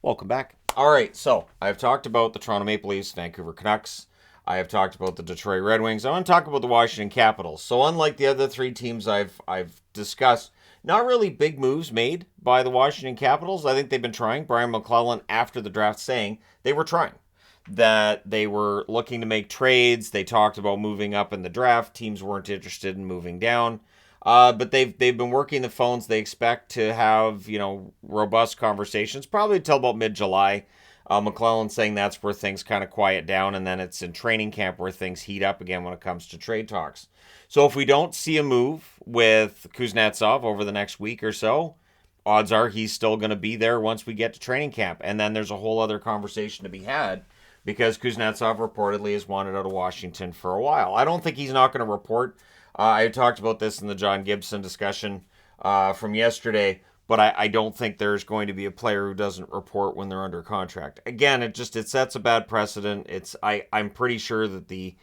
Welcome back. All right, so I've talked about the Toronto Maple Leafs, Vancouver Canucks. I have talked about the Detroit Red Wings. I want to talk about the Washington Capitals. So unlike the other three teams I've discussed, not really big moves made by the Washington Capitals. I think they've been trying. Brian McClellan, after the draft, saying they were trying, that they were looking to make trades. They talked about moving up in the draft. Teams weren't interested in moving down. But they've been working the phones. They expect to have robust conversations probably until about mid-July. McClellan saying that's where things kind of quiet down, and then it's in training camp where things heat up again when it comes to trade talks. So if we don't see a move with Kuznetsov over the next week or so, odds are he's still going to be there once we get to training camp. And then there's a whole other conversation to be had because Kuznetsov reportedly has wanted out of Washington for a while. I don't think he's not going to report. I talked about this in the John Gibson discussion from yesterday, but I don't think there's going to be a player who doesn't report when they're under contract. Again, it sets a bad precedent. I'm pretty sure that the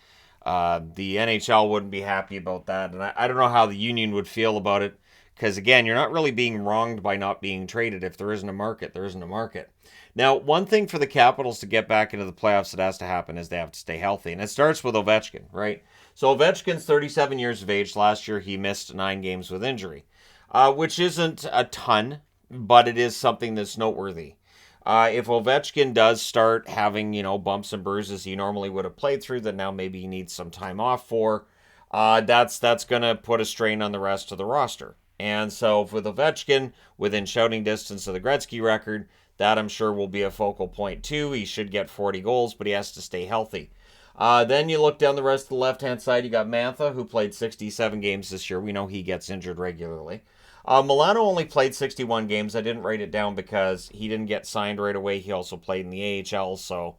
NHL wouldn't be happy about that, and I don't know how the union would feel about it, because again, you're not really being wronged by not being traded. If there isn't a market, there isn't a market. Now, one thing for the Capitals to get back into the playoffs that has to happen is they have to stay healthy, and it starts with Ovechkin, right? So Ovechkin's 37 years of age. Last year, he missed 9 games with injury, which isn't a ton, but it is something that's noteworthy. If Ovechkin does start having, bumps and bruises he normally would have played through that now maybe he needs some time off for, that's going to put a strain on the rest of the roster. And so with Ovechkin within shouting distance of the Gretzky record, that I'm sure will be a focal point too. He should get 40 goals, but he has to stay healthy. Then you look down the rest of the left-hand side. You got Mantha, who played 67 games this year. We know he gets injured regularly. Milano only played 61 games. I didn't write it down because he didn't get signed right away. He also played in the AHL, so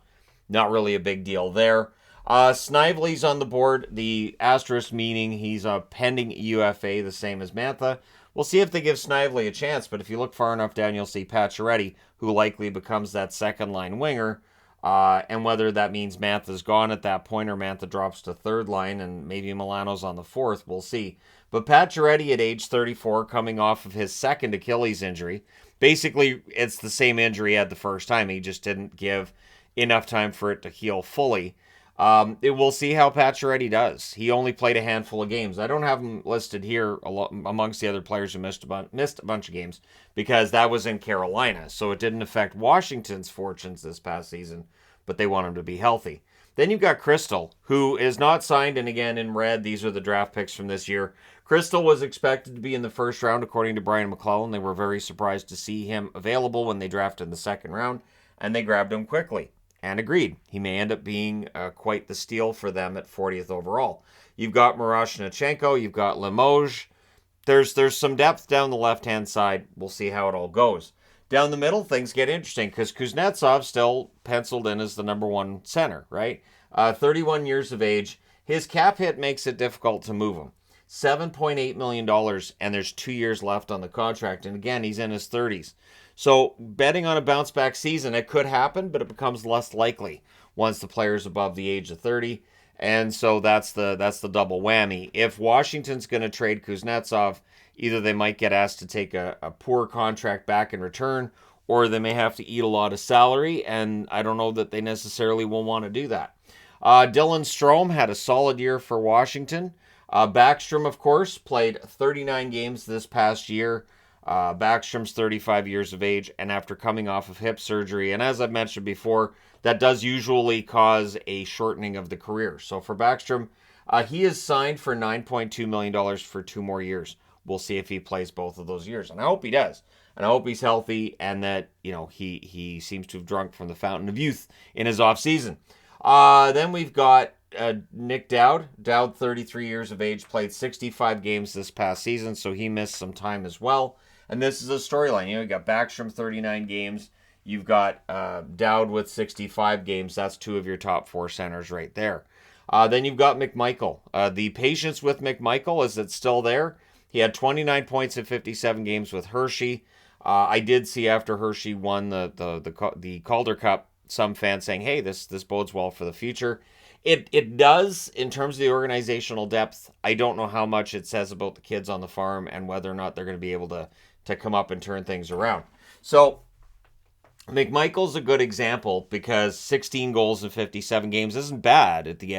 not really a big deal there. Snively's on the board. The asterisk meaning he's a pending UFA, the same as Mantha. We'll see if they give Snively a chance, but if you look far enough down, you'll see Pacioretty, who likely becomes that second-line winger. And whether that means Mantha's gone at that point or Mantha drops to third line and maybe Milano's on the fourth, we'll see. But Pacioretty at age 34, coming off of his second Achilles injury, basically it's the same injury he had the first time. He just didn't give enough time for it to heal fully. We'll see how Pacioretty does. He only played a handful of games. I don't have him listed here amongst the other players who missed a bunch of games because that was in Carolina, so it didn't affect Washington's fortunes this past season, but they want him to be healthy. Then you've got Crystal, who is not signed, and again, in red, these are the draft picks from this year. Crystal was expected to be in the first round, according to Brian McClellan. They were very surprised to see him available when they drafted in the second round, and they grabbed him quickly. And agreed, he may end up being quite the steal for them at 40th overall. You've got Miroshnichenko, you've got Limoges. There's some depth down the left-hand side. We'll see how it all goes. Down the middle, things get interesting because Kuznetsov still penciled in as the number one center, right? 31 years of age. His cap hit makes it difficult to move him. $7.8 million, and there's 2 years left on the contract. And again, he's in his 30s. So betting on a bounce-back season, it could happen, but it becomes less likely once the player's above the age of 30. And so that's the double whammy. If Washington's going to trade Kuznetsov, either they might get asked to take a poor contract back in return, or they may have to eat a lot of salary, and I don't know that they necessarily will want to do that. Dylan Strome had a solid year for Washington. Backstrom, of course, played 39 games this past year. Backstrom's 35 years of age, and after coming off of hip surgery, and as I've mentioned before, that does usually cause a shortening of the career. So for Backstrom, he is signed for $9.2 million for 2 more years. We'll see if he plays both of those years, and I hope he does. And I hope he's healthy, and that he seems to have drunk from the fountain of youth in his off season. Then we've got Nick Dowd. Dowd, 33 years of age, played 65 games this past season, so he missed some time as well. And this is a storyline. You got Backstrom, 39 games. You've got Dowd with 65 games. That's 2 of your top 4 centers right there. Then you've got McMichael. The patience with McMichael, is it still there? He had 29 points in 57 games with Hershey. I did see after Hershey won the Calder Cup, some fans saying, hey, this bodes well for the future. It does in terms of the organizational depth. I don't know how much it says about the kids on the farm and whether or not they're going to be able to come up and turn things around. So McMichael's a good example because 16 goals in 57 games isn't bad at the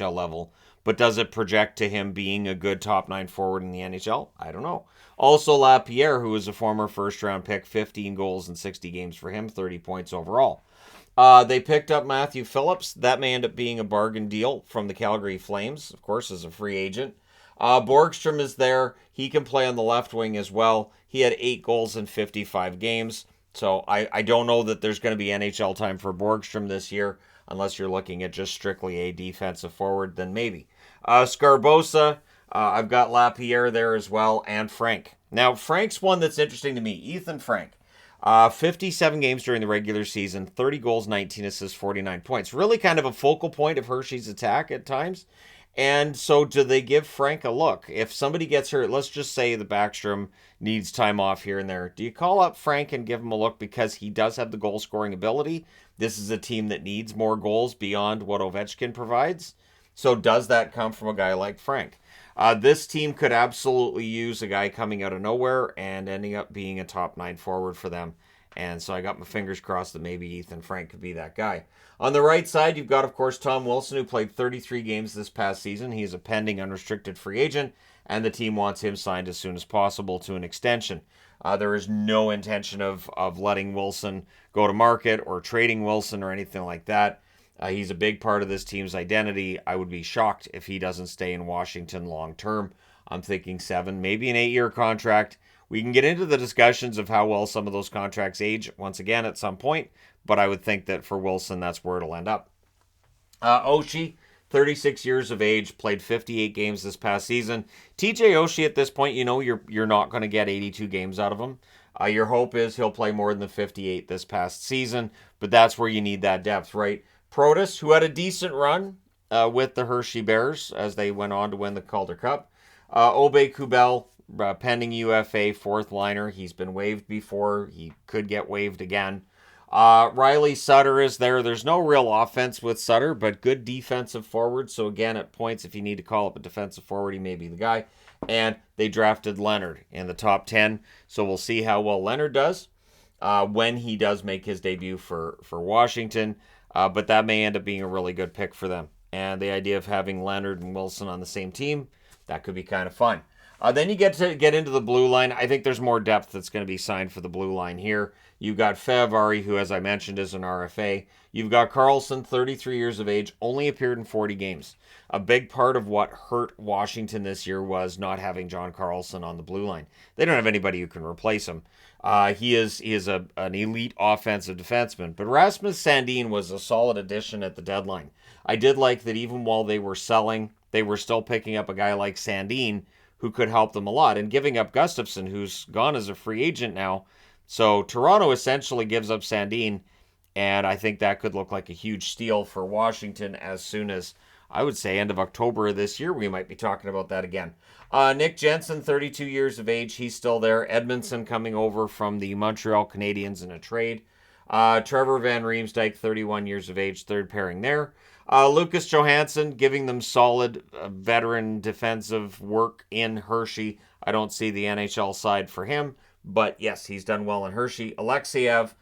AHL level, but does it project to him being a good top nine forward in the NHL? I don't know. Also, Lapierre, who was a former first round pick, 15 goals in 60 games for him, 30 points overall. They picked up Matthew Phillips. That may end up being a bargain deal from the Calgary Flames, of course, as a free agent. Borgstrom is there. He can play on the left wing as well. He had 8 goals in 55 games. So I don't know that there's going to be NHL time for Borgstrom this year, unless you're looking at just strictly a defensive forward, then maybe. Scarbosa, I've got Lapierre there as well, and Frank. Now, Frank's one that's interesting to me. Ethan Frank. 57 games during the regular season, 30 goals, 19 assists, 49 points. Really kind of a focal point of Hershey's attack at times. And so do they give Frank a look? If somebody gets hurt, let's just say the Backstrom needs time off here and there. Do you call up Frank and give him a look because he does have the goal scoring ability? This is a team that needs more goals beyond what Ovechkin provides. So does that come from a guy like Frank? This team could absolutely use a guy coming out of nowhere and ending up being a top nine forward for them. And so I got my fingers crossed that maybe Ethan Frank could be that guy. On the right side, you've got, of course, Tom Wilson, who played 33 games this past season. He's a pending unrestricted free agent, and the team wants him signed as soon as possible to an extension. There is no intention of letting Wilson go to market or trading Wilson or anything like that. He's a big part of this team's identity. I would be shocked if he doesn't stay in Washington long term. I'm thinking 7, maybe an 8-year contract. We can get into the discussions of how well some of those contracts age once again at some point, but I would think that for Wilson, that's where it'll end up. Oshie, 36 years of age, played 58 games this past season. TJ Oshie at this point, you know you're not going to get 82 games out of him. Your hope is he'll play more than the 58 this past season, but that's where you need that depth, right? Protas, who had a decent run with the Hershey Bears as they went on to win the Calder Cup. Obe Kubel, pending UFA, fourth liner. He's been waived before. He could get waived again. Riley Sutter is there. There's no real offense with Sutter, but good defensive forward. So again, at points, if you need to call up a defensive forward, he may be the guy. And they drafted Leonard in the top 10. So we'll see how well Leonard does when he does make his debut for Washington. But that may end up being a really good pick for them. And the idea of having Leonard and Wilson on the same team, that could be kind of fun. Then you get into the blue line. I think there's more depth that's going to be signed for the blue line here. You've got Feavari, who, as I mentioned, is an RFA. You've got Carlson, 33 years of age, only appeared in 40 games. A big part of what hurt Washington this year was not having John Carlson on the blue line. They don't have anybody who can replace him. He is an elite offensive defenseman. But Rasmus Sandin was a solid addition at the deadline. I did like that even while they were selling, they were still picking up a guy like Sandin who could help them a lot, and giving up Gustafsson, who's gone as a free agent now. So Toronto essentially gives up Sandin, and I think that could look like a huge steal for Washington as soon as, I would say, end of October of this year. We might be talking about that again. Nick Jensen, 32 years of age. He's still there. Edmondson coming over from the Montreal Canadiens in a trade. Trevor Van Riemsdyk, 31 years of age, third pairing there. Lucas Johansson giving them solid veteran defensive work in Hershey. I don't see the NHL side for him, but yes, he's done well in Hershey. Alexeyev,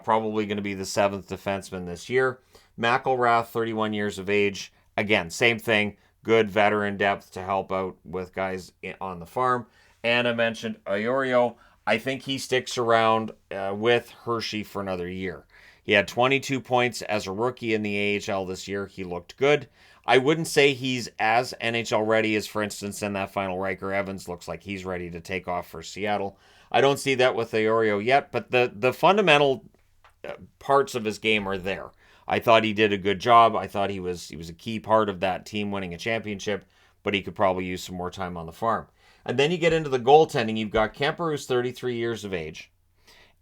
probably going to be the 7th defenseman this year. McElrath, 31 years of age. Again, same thing. Good veteran depth to help out with guys on the farm. And I mentioned Iorio. I think he sticks around with Hershey for another year. He had 22 points as a rookie in the AHL this year. He looked good. I wouldn't say he's as NHL ready as, for instance, in that final Riker Evans. Looks like he's ready to take off for Seattle. I don't see that with Iorio yet, but the fundamental parts of his game are there. I thought he did a good job. I thought he was a key part of that team winning a championship, but he could probably use some more time on the farm. And then you get into the goaltending. You've got Kemper, who's 33 years of age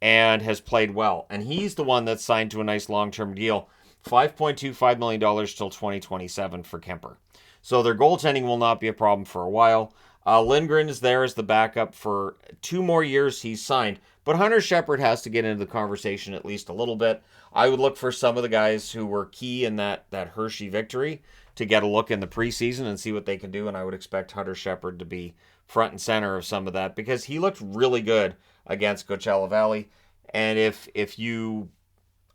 and has played well. And he's the one that's signed to a nice long-term deal, $5.25 million till 2027 for Kemper. So their goaltending will not be a problem for a while. Lindgren is there as the backup for 2 more years he's signed. But Hunter Shepard has to get into the conversation at least a little bit. I would look for some of the guys who were key in that Hershey victory to get a look in the preseason and see what they can do. And I would expect Hunter Shepard to be front and center of some of that because he looked really good against Coachella Valley. And if you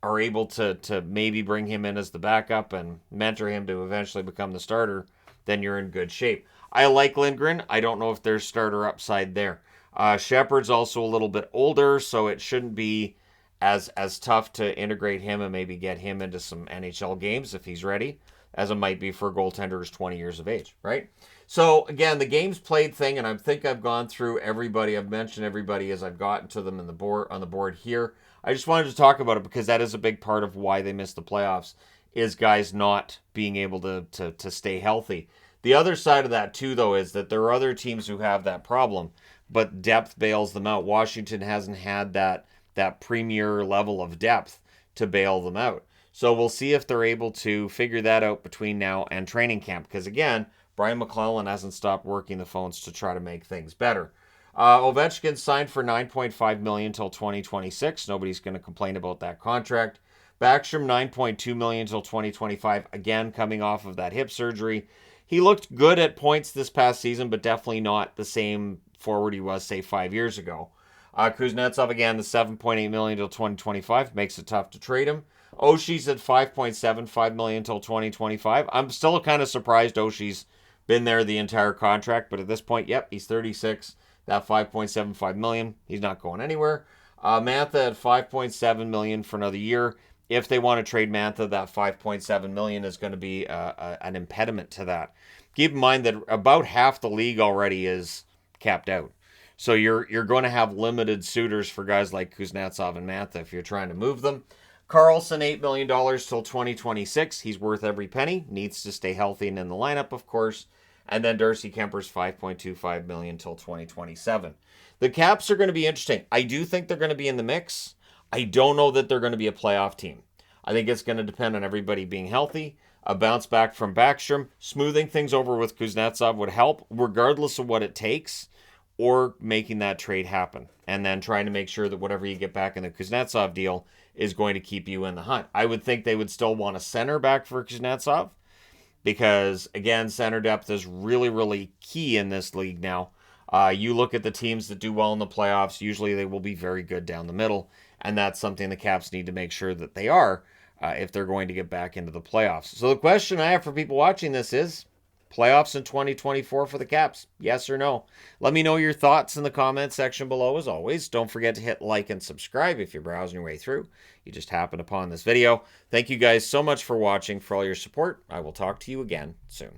are able to maybe bring him in as the backup and mentor him to eventually become the starter, then you're in good shape. I like Lindgren. I don't know if there's starter upside there. Shepard's also a little bit older, so it shouldn't be as tough to integrate him and maybe get him into some NHL games if he's ready, as it might be for a goaltender who's 20 years of age, right? So again, the games played thing, and I think I've gone through everybody. I've mentioned everybody as I've gotten to them in the board on the board here. I just wanted to talk about it because that is a big part of why they missed the playoffs, is guys not being able to stay healthy. The other side of that too, though, is that there are other teams who have that problem, but depth bails them out. Washington hasn't had that premier level of depth to bail them out. So we'll see if they're able to figure that out between now and training camp. Because again, Brian McClellan hasn't stopped working the phones to try to make things better. Ovechkin signed for $9.5 million until 2026. Nobody's going to complain about that contract. Backstrom $9.2 million until 2025. Again, coming off of that hip surgery. He looked good at points this past season, but definitely not the same forward he was, say, 5 years ago. Kuznetsov, again, the $7.8 million until 2025. Makes it tough to trade him. Oshie's at $5.75 million until 2025. I'm still kind of surprised Oshie's been there the entire contract, but at this point, yep, he's 36. That $5.75 million, he's not going anywhere. Mantha at $5.7 million for another year. If they want to trade Mantha, that $5.7 million is going to be an impediment to that. Keep in mind that about half the league already is capped out. So you're going to have limited suitors for guys like Kuznetsov and Mantha if you're trying to move them. Carlson, $8 million till 2026. He's worth every penny. Needs to stay healthy and in the lineup, of course. And then Darcy Kemper's $5.25 million till 2027. The Caps are going to be interesting. I do think they're going to be in the mix. I don't know that they're going to be a playoff team. I think it's going to depend on everybody being healthy. A bounce back from Backstrom. Smoothing things over with Kuznetsov would help, regardless of what it takes, or making that trade happen. And then trying to make sure that whatever you get back in the Kuznetsov deal is going to keep you in the hunt. I would think they would still want a center back for Kuznetsov, because, again, center depth is really, really key in this league now. You look at the teams that do well in the playoffs, usually they will be very good down the middle, and that's something the Caps need to make sure that they are if they're going to get back into the playoffs. So the question I have for people watching this is, playoffs in 2024 for the Caps, yes or no? Let me know your thoughts in the comment section below. As always, don't forget to hit like and subscribe if you're browsing your way through. You just happened upon this video. Thank you guys so much for watching, for all your support. I will talk to you again soon.